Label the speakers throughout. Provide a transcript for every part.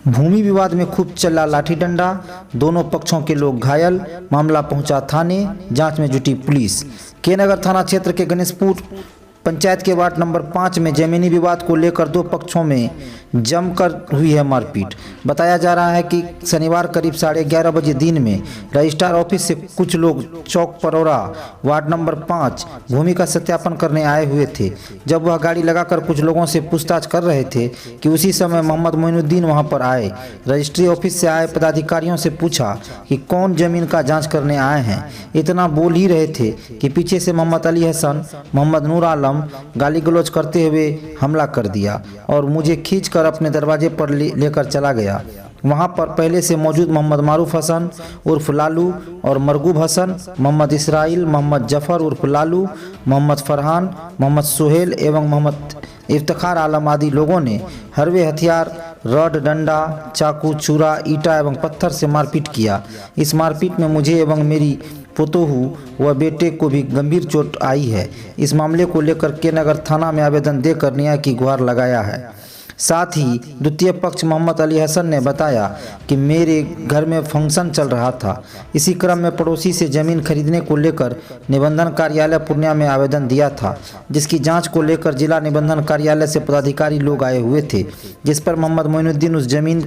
Speaker 1: भूमि विवाद में खूब चला लाठी डंडा, दोनों पक्षों के लोग घायल, मामला पहुंचा थाने, जांच में जुटी पुलिस। के नगर थाना क्षेत्र के गणेशपुर पंचायत के वार्ड नंबर 5 में जमीनी विवाद को लेकर दो पक्षों में जमकर हुई है मारपीट। बताया जा रहा है कि शनिवार करीब 11:30 बजे दिन में रजिस्ट्रार ऑफिस से कुछ लोग चौक परौरा वार्ड नंबर 5 भूमि का सत्यापन करने आए हुए थे। जब वह गाड़ी लगाकर कुछ लोगों से पूछताछ कर रहे थे कि उसी समय मोहम्मद मोइनुद्दीन वहां पर आए। रजिस्ट्री ऑफिस से आए पदाधिकारियों से पूछा कि कौन जमीन का जाँच करने आए हैं। इतना बोल ही रहे थे कि पीछे से मोहम्मद अली हसन, मोहम्मद नूर आलम गाली गलौज करते हुए हमला कर दिया और मुझे खींचकर अपने दरवाजे पर लेकर चला गया। वहां पर पहले से मौजूद मोहम्मद मारूफ हसन उर्फ लालू और मरगूब हसन, मोहम्मद इसराइल, मोहम्मद जफर उर्फ लालू, मोहम्मद फरहान, मोहम्मद सुहेल एवं मोहम्मद इफ्तिखार आलम आदि लोगों ने हरवे हथियार, रड, डंडा, चाकू, छुरा, ईटा एवं पत्थर से मारपीट किया। इस मारपीट में मुझे एवं मेरी पुतोहू व बेटे को भी गंभीर चोट आई है। इस मामले को लेकर के नगर थाना में आवेदन देकर न्याय की गुहार लगाया है। साथ ही द्वितीय पक्ष मोहम्मद अली हसन ने बताया कि मेरे घर में फंक्शन चल रहा था। इसी क्रम में पड़ोसी से जमीन खरीदने को लेकर निबंधन कार्यालय पूर्णिया में आवेदन दिया था, जिसकी जांच को लेकर जिला निबंधन कार्यालय से पदाधिकारी लोग आए हुए थे, जिस पर मोहम्मद मोइनुद्दीन उस जमीन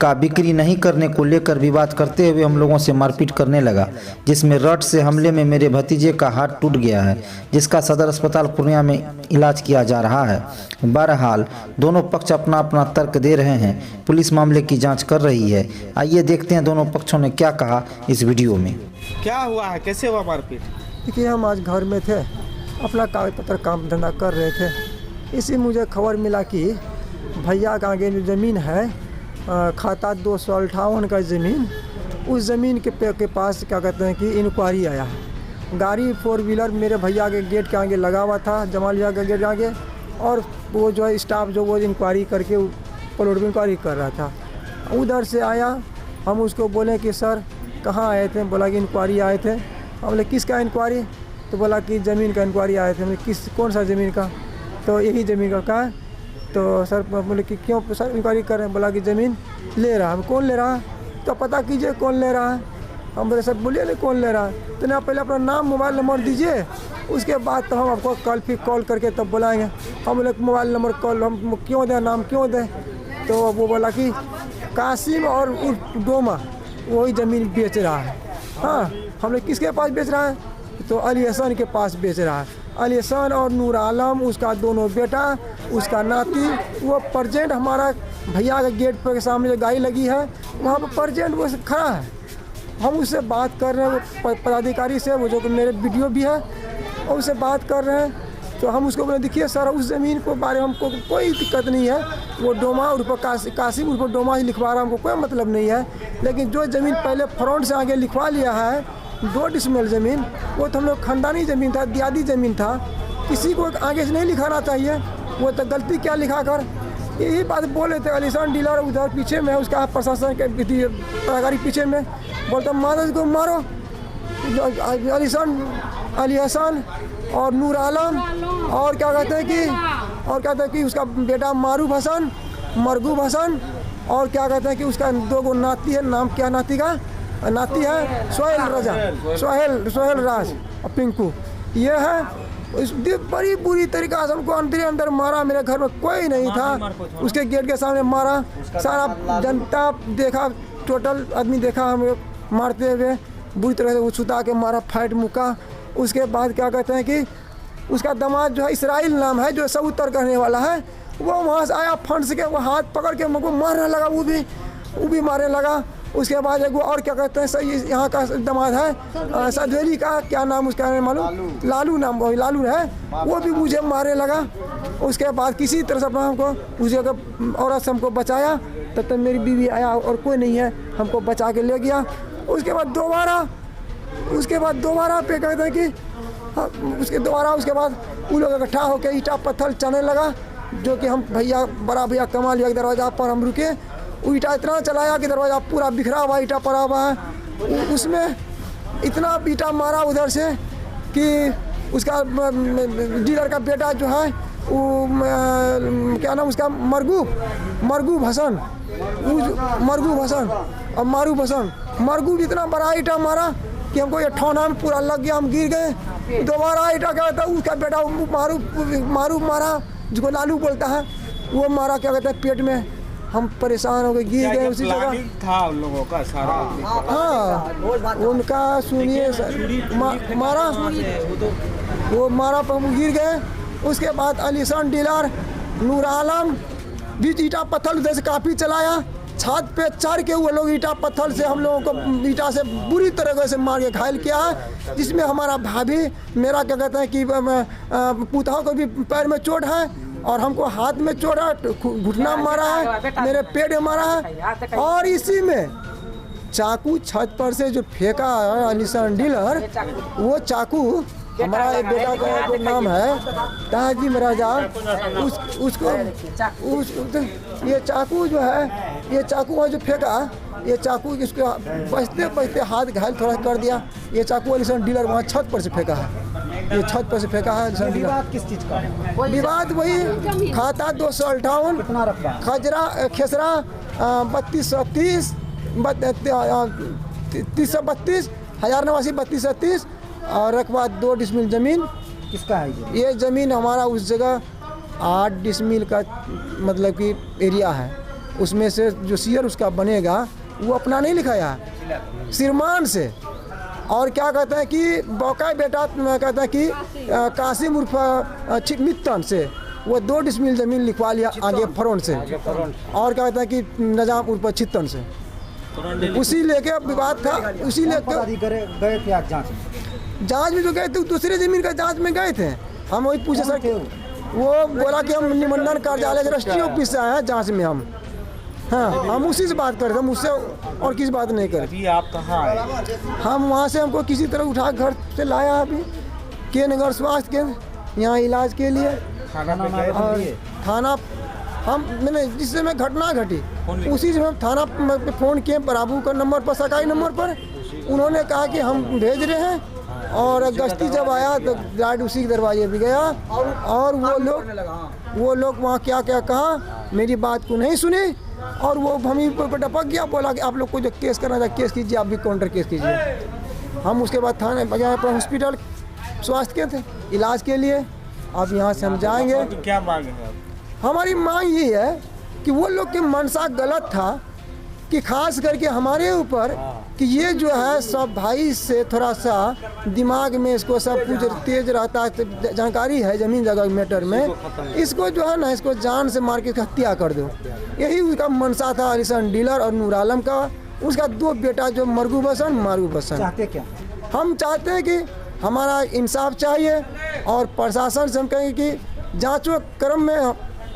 Speaker 1: का बिक्री नहीं करने को लेकर विवाद करते हुए हम लोगों से मारपीट करने लगा, जिसमें रड से हमले में मेरे भतीजे का हाथ टूट गया है, जिसका सदर अस्पताल पूर्णिया में इलाज किया जा रहा है। बहरहाल दोनों पक्ष अपना अपना तर्क दे रहे हैं। पुलिस मामले की जांच कर रही है। आइए देखते हैं दोनों पक्षों ने क्या कहा इस वीडियो में।
Speaker 2: क्या हुआ है, कैसे हुआ मारपीट?
Speaker 3: देखिए, हम आज घर में थे, अपना कागज पत्र काम धंधा कर रहे थे। इसी मुझे खबर मिला कि भैया का आगे जो ज़मीन है, खाता 258 का ज़मीन, उस ज़मीन के पास क्या कहते हैं कि इंक्वायरी आया है। गाड़ी 4 व्हीलर मेरे भैया के गेट के आगे लगा हुआ था, जमाल भैया के गेट के आगे, और वो जो है स्टाफ जो वो इंक्वायरी करके प्लॉट में इंक्वायरी कर रहा था। उधर से आया, हम उसको बोले कि सर कहाँ आए थे? बोला कि इंक्वायरी आए थे। हम बोले किसका इंक्वायरी? तो बोला कि ज़मीन का इंक्वायरी आए थे। कौन सा ज़मीन का? तो यही ज़मीन का। कहा? तो सर बोले कि क्यों सर इंक्वायरी कर रहे हैं? बोला कि ज़मीन ले रहा है। कौन ले रहा है? तो पता कीजिए कौन ले रहा है। हम बोले सर बोलिए नहीं कौन ले रहा है। तो ना पहले अपना नाम मोबाइल नंबर दीजिए, उसके बाद तो हम आपको फिर कॉल करके तब बुलाएंगे। हम बोले मोबाइल नंबर कॉल हम क्यों दें, नाम क्यों दें? तो वो बोला कि कासिम और डोमा वही ज़मीन बेच रहा है। हाँ, हमने किसके पास बेच रहा है? तो अली हसन के पास बेच रहा है। अली हसन और नूर आलम, उसका दोनों बेटा, उसका नाती, वो प्रजेंट हमारा भैया के गेट पर के सामने जो गाड़ी लगी है वहाँ पर प्रजेंट वो खड़ा है। हम उससे बात कर रहे हैं पदाधिकारी से, वो जो कि मेरे वीडियो भी है, और उससे बात कर रहे हैं। तो हम उसको बोले देखिए सर उस ज़मीन के बारे में हमको कोई दिक्कत नहीं है, वो डोमा उर्फ कासिम उर्फ डोमा ही लिखवा रहा है, हमको कोई मतलब नहीं है। लेकिन जो ज़मीन पहले फ्रंट से आगे लिखवा लिया है 2 डिसमिल ज़मीन, वो तो हम लोग ख़ानदानी ज़मीन था, दियादी ज़मीन था, किसी को आगे से नहीं लिखाना चाहिए। वो तो गलती क्या लिखा कर, यही बात बोले थे। अलीशान डीलर उधर पीछे में, उसका प्रशासन के पदाधिकारी पीछे में, बोलते मारो को मारो। अली हसन और नूर आलम और क्या कहते हैं कि उसका बेटा मारूफ हसन, मरगूब हसन, और क्या कहते हैं कि उसका 2 नाती है। नाम क्या नाती का? नाती है सोहेल राज और पिंकू, ये है। बड़ी बुरी तरीक़ा से हमको अंदर मारा। मेरे घर में कोई नहीं था, उसके गेट के सामने मारा। सारा जनता देखा, टोटल आदमी देखा हमें मारते हुए, बुरी तरह से उछुता के मारा, फाइट मुका। उसके बाद क्या कहते हैं कि उसका दामाद जो है इसराइल नाम है, जो सब उत्तर करने वाला है, वो वहाँ से आया फंस के, वो हाथ पकड़ के मुझको मारने लगा। वो भी मारने लगा। उसके बाद एक वो और क्या कहते हैं सही यहाँ का दामाद है सदवेली का, क्या नाम उसका है मालूम? लालू नाम, वही लालू है, वो भी मुझे मारने लगा। उसके बाद किसी तरह से अपना हमको उस जगह औरत से हमको बचाया। तब तक मेरी बीवी आया और कोई नहीं है, हमको बचा के ले गया। उसके बाद दोबारा पे कहते हैं कि उसके बाद वो लोग इकट्ठा होकर ईटा पत्थर चलने लगा, जो कि हम बड़ा भैया कमाल भैया के दरवाज़ा पर हम रुके। वो ईटा इतना चलाया कि दरवाज़ा पूरा बिखरा हुआ ईटा पड़ा हुआ है। उसमें इतना ईटा मारा उधर से कि उसका डीलर का बेटा जो है क्या नाम उसका, मरगूब हसन, मरगूब हसन और मारूफ हसन। मरगूब इतना बड़ा ईटा मारा कि हमको ये ठौना में पूरा लग गया, हम गिर गए। दोबारा ईटा क्या कहता है, उसका बेटा मारूफ मारा, जिसको लालू बोलता है, वो मारा क्या कहता है पेट में। हम परेशान हो गए, गिर गए उसी जगह।
Speaker 2: था उन लोगों का सारा।
Speaker 3: हाँ, उनका सुनिए मारा, वो मारा पर हम गिर गए। उसके बाद अलीशान डीलर नूर आलम भी ईटा पत्थर उधर से काफ़ी चलाया, छत पे चढ़ के वो लोग ईटा पत्थर से हम लोगों को ईटा से बुरी तरह से मार के घायल किया है। जिसमें हमारा भाभी, मेरा क्या कहते हैं कि पुतहा को भी पैर में चोट है और हमको हाथ में चोट है, घुटना मारा है, मेरे पेट में मारा है। और इसी में चाकू छत पर से जो फेंका है अलीशान डीलर, वो चाकू हमारा एक बेटा का जो नाम है ताजी महाराजा, उसको ये चाकू जो है, ये चाकू वहाँ जो फेंका, ये चाकू इसको बचते बचते हाथ घायल थोड़ा कर दिया। ये चाकू अलीशान डीलर वहाँ छत पर से फेंका है, ये छत पर से फेंका है अलीशान डीलर।
Speaker 1: विवाद किस चीज़ का है?
Speaker 3: विवाद वही खाता 258
Speaker 1: कितना रकबा?
Speaker 3: खजरा खेसरा 3230 332 हजार नवासी 3230 और रकबा 2 डिसमिल ज़मीन।
Speaker 1: किसका है ये?
Speaker 3: ये ज़मीन हमारा उस जगह 8 डिसमिल का मतलब कि एरिया है। उसमें से जो शेयर उसका बनेगा वो अपना नहीं लिखाया है, सिरमान से। और क्या कहते हैं कि बौका बेटा कहता है कि कासिम उर्फ मित्तन से वो 2 डिसमिल ज़मीन लिखवा लिया आगे फ्रंट से। और क्या कहता है कि निजाम उर्फ छित्तन से। उसी लेके विवाद था, उसी लेके
Speaker 1: गए थे आज जांच में?
Speaker 3: जांच में जो गए थे दूसरे ज़मीन का जांच में गए थे। हम वही पूछे सर, वो बोला कि हम निबंधन कार्यालय के रजिस्ट्री ऑफिस से आए हैं जांच में हम। हाँ, हम उसी से बात कर रहे थे, हम उससे और किसी बात नहीं कर।
Speaker 2: अभी आप कहाँ आए?
Speaker 3: हम वहाँ से हमको किसी तरह उठा घर से लाया अभी के नगर स्वास्थ्य केंद्र, यहाँ इलाज के लिए। और थाना मैंने जिस समय घटना घटी उसी से हम थाना पे फ़ोन किए, बराबू का नंबर पर, सरकारी नंबर पर। उन्होंने कहा कि हम भेज रहे हैं। और गश्ती जब आया तो डायरेक्ट उसी के दरवाजे पे गया और वो लोग वहाँ क्या क्या कहा, मेरी बात को नहीं सुनी और वो हमी पर टपक गया। बोला कि आप लोग को जो केस करना था केस कीजिए, आप भी काउंटर केस कीजिए। हम उसके बाद थाने यहाँ पर हॉस्पिटल स्वास्थ्य के थे इलाज के लिए। अब यहाँ से हम जाएंगे।
Speaker 2: क्या मांग है?
Speaker 3: हमारी मांग ये है कि वो लोग की मनसा गलत था कि खास करके हमारे ऊपर कि ये जो है सब भाई से थोड़ा सा दिमाग में इसको सब कुछ तेज रहता है, जानकारी है ज़मीन जगह मैटर में। इसको जो है ना, इसको जान से मार के हत्या कर दो, यही उसका मनसा था अलीशान डीलर और नूर आलम का। उसका 2 बेटा जो मरगूब हसन, मारूफ हसन।
Speaker 1: चाहते क्या?
Speaker 3: हम चाहते हैं कि हमारा इंसाफ चाहिए और प्रशासन से हम कहेंगे कि जाँचों क्रम में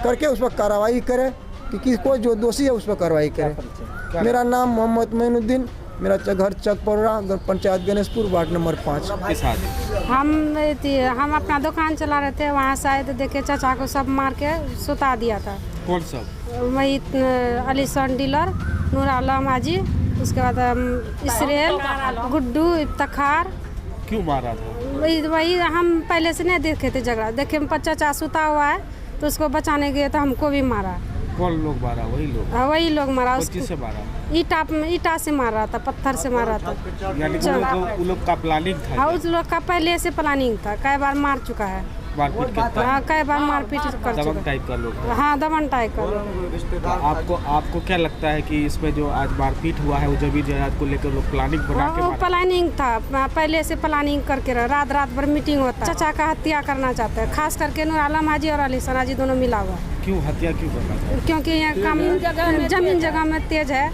Speaker 3: करके उस पर कार्रवाई करे कि किसको जो दोषी है उस पर कार्रवाई करे। मेरा नाम मोहम्मद मोइनुद्दीन, मेरा घर चकपौरा, पंचायत गणेशपुर, वार्ड नंबर 5।
Speaker 4: हम अपना दुकान चला रहे थे, वहाँ से आए तो देखे चाचा को सब मार के सुता दिया था।
Speaker 2: कौन सब?
Speaker 4: वही अलीशान डीलर, नूर आलम हाजी, उसके बाद इसराइल, गुड्डू, इफ्तिखार।
Speaker 2: क्यों मारा था?
Speaker 4: वही हम पहले से नहीं देखे थे झगड़ा, देखे चाचा सुता हुआ है तो उसको बचाने गए तो हमको भी मारा।
Speaker 2: कौन लोग मारा? वही लोग?
Speaker 4: हाँ, वही लोग मारा।
Speaker 2: किससे मारा?
Speaker 4: ईटा से मार रहा था, पत्थर से मार रहा था।
Speaker 2: यानी उन लोग का प्लानिंग था?
Speaker 4: हाँ, उस लोग का पहले से प्लानिंग था, कई बार मार चुका है।
Speaker 2: मारपीट करता?
Speaker 4: हाँ, कई बार मारपीट कर
Speaker 2: दमन
Speaker 4: चुका।
Speaker 2: टाइप का लोग?
Speaker 4: हाँ, दमन टाइप का लोग।
Speaker 2: आपको क्या लगता है कि इसमें जो आज मारपीट हुआ है वो जमीन जायदाद को लेकर लोग प्लानिंग बना के मारा?
Speaker 4: प्लानिंग था, पहले से प्लानिंग करके रात भर मीटिंग होता है। चाचा का हत्या करना चाहते हैं, खास करके नूर आलम हाजी और अलीशान हाजी दोनों मिला हुआ।
Speaker 2: क्यों हत्या क्यों करना चाहते?
Speaker 4: क्योंकि यहाँ कम जमीन जगह में तेज है,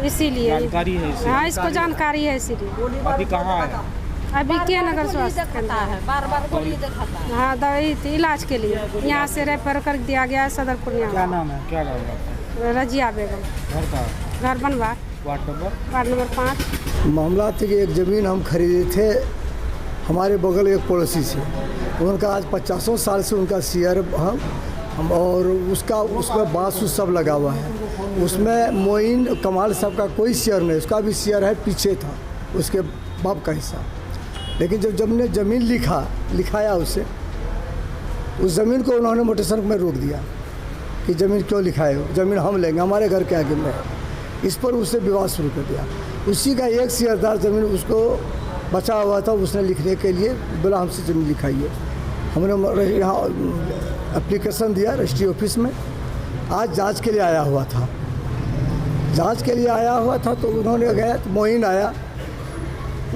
Speaker 4: इसीलिए
Speaker 2: जानकारी है इसे?
Speaker 4: हाँ, इसको जानकारी है इसीलिए।
Speaker 2: अभी कहाँ आया?
Speaker 4: अभी के नगर स्वास्थ्य केंद्र है,
Speaker 5: बार गोली दिखाता है।
Speaker 4: हाँ, दवाई थी इलाज के लिए, यहाँ से रेफर कर दिया गया है सदर पूर्णिया।
Speaker 1: क्या नाम है?
Speaker 2: क्या नाम है आपका?
Speaker 4: रजिया बेगम।
Speaker 2: घर का?
Speaker 4: घर बनवा,
Speaker 2: वार्ड
Speaker 4: नंबर 5।
Speaker 6: मामला थी कि एक ज़मीन हम खरीदे थे हमारे बगल एक पड़ोसी से। उनका आज 50 साल से उनका शेयर हम और उसमें बांस सब लगा हुआ है। उसमें मोइन कमाल साहब का कोई शेयर नहीं, उसका भी शेयर है, पीछे था उसके बाप का हिस्सा। लेकिन जब ने ज़मीन लिखाया उसे उस ज़मीन को उन्होंने मोटेशन में रोक दिया कि ज़मीन क्यों लिखाए हो, ज़मीन हम लेंगे, हमारे घर के आगे में है। इस पर उससे विवाद शुरू कर दिया। उसी का एक शेयरदार ज़मीन उसको बचा हुआ था, उसने लिखने के लिए बोला हमसे ज़मीन लिखाइए। हमने यहाँ एप्लीकेशन दिया रजिस्ट्री ऑफिस में। आज जांच के लिए आया हुआ था, जांच के लिए आया हुआ था तो उन्होंने गया तो मोइन आया,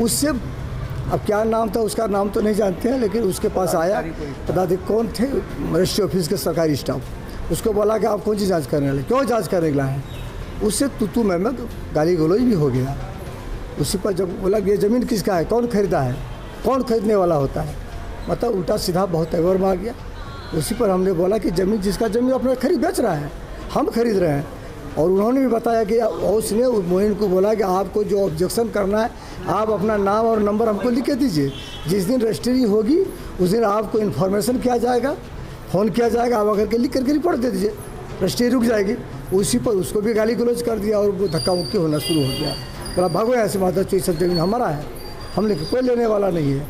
Speaker 6: उससे अब क्या नाम था उसका नाम तो नहीं जानते हैं, लेकिन उसके पास आया पदाधिकारी कौन थे रजिस्ट्री ऑफिस के सरकारी स्टाफ, उसको बोला कि आप कौन सी जाँच करने लगे, क्यों जाँच करने लगा है। उससे तू मैं गाली गलौज भी हो गया। उसी पर जब बोला कि ये ज़मीन किसका है, कौन खरीदा है, कौन खरीदने वाला होता है, मतलब उल्टा सीधा बहुत तैवर मार गया। उसी पर हमने बोला कि ज़मीन जिसका ज़मीन अपना खरीद बेच रहा है, हम खरीद रहे हैं। और उन्होंने भी बताया कि उसने मोइन को बोला कि आपको जो ऑब्जेक्शन करना है आप अपना नाम और नंबर हमको लिख के दीजिए, जिस दिन रजिस्ट्री होगी उस दिन आपको इन्फॉर्मेशन किया जाएगा, फ़ोन किया जाएगा, आप अगर के लिख करके रिपोर्ट दे दीजिए, रजिस्ट्री रुक जाएगी। उसी पर उसको भी गाली गलौज कर दिया और वो धक्का मुक्की होना शुरू हो गया। बोला भागो यहाँ से, माता चोई सब ज़मीन हमारा है, हम लेके कोई लेने वाला नहीं है।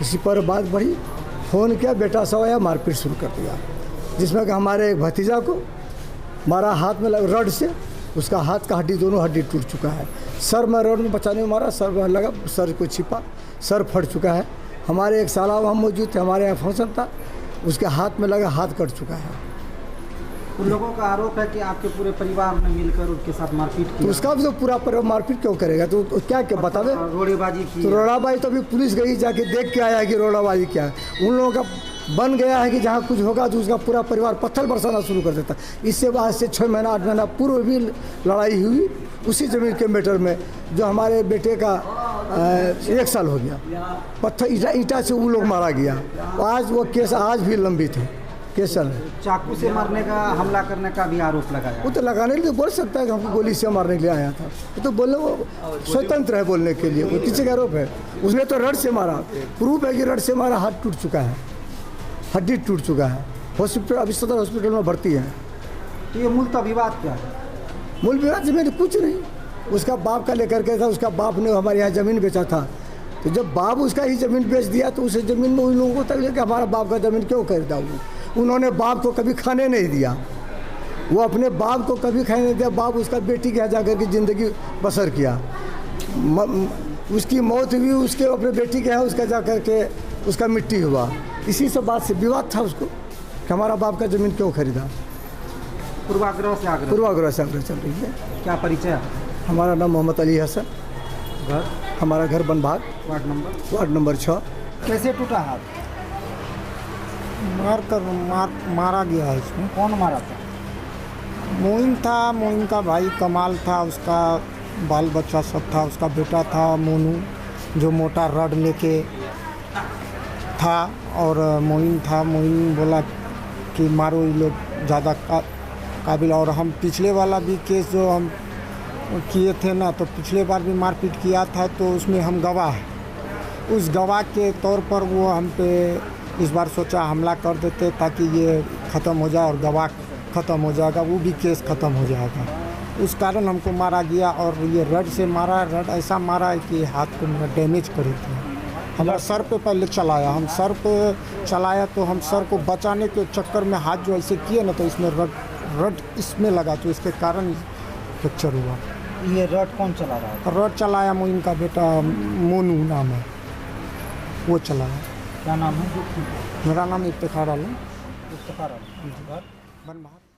Speaker 6: इसी पर बात बढ़ी, फ़ोन किया, बेटा सब आया, मारपीट शुरू कर दिया, जिसमें कि हमारे एक भतीजा को मारा हाथ में लगा रड से, उसका हाथ का हड्डी दोनों हड्डी टूट चुका है। सर में रड में बचाने में मारा, सर में लगा, सर को छिपा, सर फट चुका है। हमारे एक साला वहाँ मौजूद थे, हमारे यहाँ फंक्शन था, उसके हाथ में लगा, हाथ कट चुका है।
Speaker 1: उन लोगों का आरोप है कि आपके पूरे परिवार ने मिलकर उनके साथ मारपीट की।
Speaker 6: तो उसका भी तो पूरा परिवार मारपीट क्यों करेगा, तो क्या क्या बता दे,
Speaker 1: रोड़ेबाजी की।
Speaker 6: तो रोड़ाबाजी तो अभी पुलिस गई जाके देख के आया है कि रोड़ाबाजी क्या है। उन लोगों का बन गया है कि जहाँ कुछ होगा तो उसका पूरा परिवार पत्थर बरसाना शुरू कर देता। इससे आज से 6 महीना 8 महीना पूर्व भी लड़ाई हुई उसी ज़मीन के मैटर में, जो हमारे बेटे का 1 साल हो गया, पत्थर ईंटा से वो लोग मारा गया। आज वो केस आज भी लंबित है, केस चल रहा है।
Speaker 1: चाकू से मारने का, हमला करने का भी आरोप लगाया।
Speaker 6: वो तो लगाने के लिए बोल सकता है कि हमको गोली से मारने के लिए आया था, वो तो बोलने वो स्वतंत्र है बोलने के लिए, वो किसी का आरोप है। उसने तो रड से मारा, प्रूफ है कि रड से मारा, हाथ टूट चुका है, हड्डी टूट चुका है, हॉस्पिटल अभी सदर हॉस्पिटल में भर्ती है।
Speaker 1: तो ये मूलतः विवाद क्या है?
Speaker 6: मूल विवाद ज़मीन कुछ नहीं, उसका बाप का लेकर के था, उसका बाप ने हमारे यहाँ ज़मीन बेचा था, तो जब बाप उसका ही ज़मीन बेच दिया तो उस ज़मीन में उन लोगों को तक कि हमारा बाप का ज़मीन क्यों खरीदा। उन्होंने बाप को कभी खाने नहीं दिया, वो अपने बाप को कभी खाने नहीं दिया। बाप उसका बेटी के यहाँ जाकर के ज़िंदगी बसर किया, उसकी मौत हुई, उसके अपने बेटी के यहाँ उसका जाकर के उसका मिट्टी हुआ। इसी सब बात से विवाद था उसको कि हमारा बाप का ज़मीन क्यों खरीदा।
Speaker 1: पूर्वाग्रह से आग्रह।
Speaker 6: पूर्वाग्रह से आग्रह चल रही है।
Speaker 1: क्या परिचय?
Speaker 6: हमारा नाम मोहम्मद अली हसन,
Speaker 1: घर?
Speaker 6: हमारा घर बनभाग, वार्ड नंबर 6।
Speaker 1: कैसे टूटा हाथ?
Speaker 5: मारा गया है इसमें।
Speaker 1: कौन मारा था?
Speaker 5: मोइन था, मोइन का भाई कमाल था, उसका बाल बच्चा सब था, उसका बेटा था मोनू जो मोटा रड लेके था, और मोइन था। मोइन बोला कि मारो ये लोग ज़्यादा काबिल। और हम पिछले वाला भी केस जो हम किए थे ना, तो पिछले बार भी मारपीट किया था, तो उसमें हम गवाह हैं। उस गवाह के तौर पर वो हम पे इस बार सोचा हमला कर देते ताकि ये ख़त्म हो जाए और गवाह ख़त्म हो जाएगा, वो भी केस ख़त्म हो जाएगा। उस कारण हमको मारा गया। और ये रड से मारा, रड ऐसा मारा है कि हाथ को डैमेज करी थी। हमारा सर पे पहले चलाया, हम सर पे चलाया तो हम सर को बचाने के चक्कर में हाथ जो ऐसे किए ना, तो इसमें रड इसमें लगा, तो इसके कारण फ्रैक्चर हुआ।
Speaker 1: ये रड कौन चला रहा है?
Speaker 5: रड चलाया मोइन का बेटा मोनू नाम है, वो चलाया।
Speaker 1: क्या नाम है?
Speaker 5: मेरा नाम इफ्तिखार आलम।
Speaker 1: इफ्तिखार आलम।
Speaker 5: बनभाग।